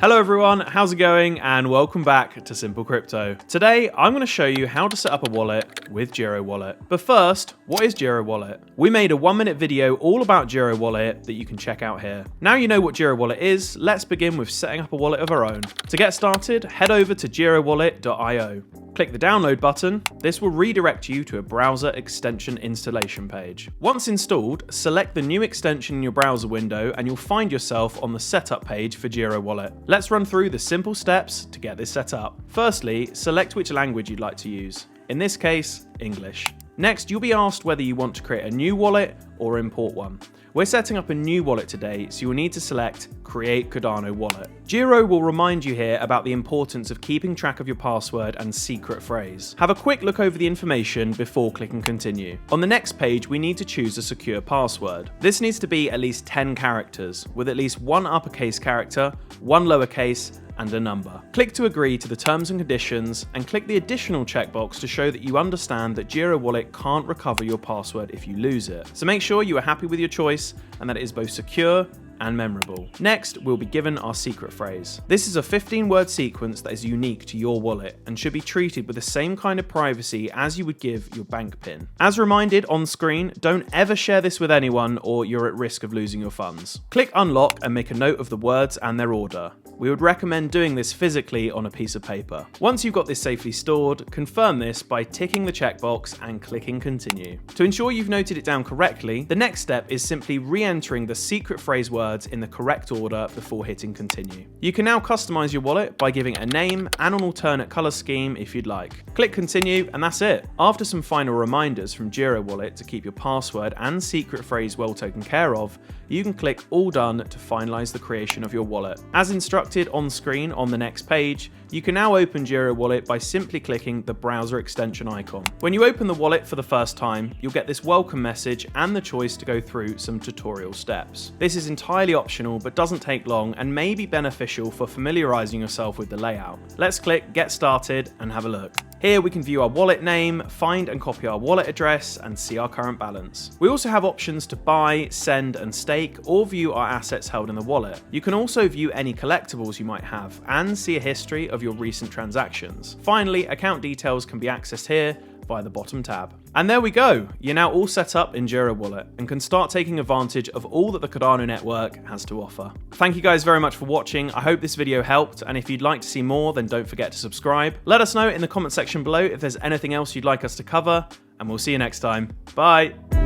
Hello everyone, how's it going? And welcome back to Simple Crypto. Today, I'm going to show you how to set up a wallet with Gero Wallet. But first, what is Gero Wallet? We made a 1-minute video all about Gero Wallet that you can check out here. Now you know what Gero Wallet is, let's begin with setting up a wallet of our own. To get started, head over to GeroWallet.io. Click the download button. This will redirect you to a browser extension installation page. Once installed, select the new extension in your browser window and you'll find yourself on the setup page for Gero Wallet. Let's run through the simple steps to get this set up. Firstly, select which language you'd like to use. In this case, English. Next, you'll be asked whether you want to create a new wallet or import one. We're setting up a new wallet today, so you'll need to select Create Cardano Wallet. Gero will remind you here about the importance of keeping track of your password and secret phrase. Have a quick look over the information before clicking Continue. On the next page, we need to choose a secure password. This needs to be at least 10 characters, with at least one uppercase character, one lowercase, and a number. Click to agree to the terms and conditions and click the additional checkbox to show that you understand that Gero Wallet can't recover your password if you lose it. So make sure you are happy with your choice and that it is both secure and memorable. Next, we'll be given our secret phrase. This is a 15-word sequence that is unique to your wallet and should be treated with the same kind of privacy as you would give your bank PIN. As reminded on screen, don't ever share this with anyone or you're at risk of losing your funds. Click unlock and make a note of the words and their order. We would recommend doing this physically on a piece of paper. Once you've got this safely stored, confirm this by ticking the checkbox and clicking continue. To ensure you've noted it down correctly, the next step is simply re-entering the secret phrase words in the correct order before hitting continue. You can now customize your wallet by giving a name and an alternate color scheme if you'd like. Click continue and that's it. After some final reminders from Gero Wallet to keep your password and secret phrase well taken care of, you can click all done to finalize the creation of your wallet. As instructed on screen on the next page, you can now open Gero Wallet by simply clicking the browser extension icon. When you open the wallet for the first time, you'll get this welcome message and the choice to go through some tutorial steps. This is entirely optional but doesn't take long and may be beneficial for familiarizing yourself with the layout. Let's click Get Started and have a look. Here we can view our wallet name, find and copy our wallet address, and see our current balance. We also have options to buy, send and stake, or view our assets held in the wallet. You can also view any collectibles you might have, and see a history of your recent transactions. Finally, account details can be accessed here via the bottom tab. And there we go, you're now all set up in Gero Wallet and can start taking advantage of all that the Cardano network has to offer. Thank you guys very much for watching. I hope this video helped, and if you'd like to see more, then don't forget to subscribe. Let us know in the comment section below if there's anything else you'd like us to cover, and we'll see you next time. Bye!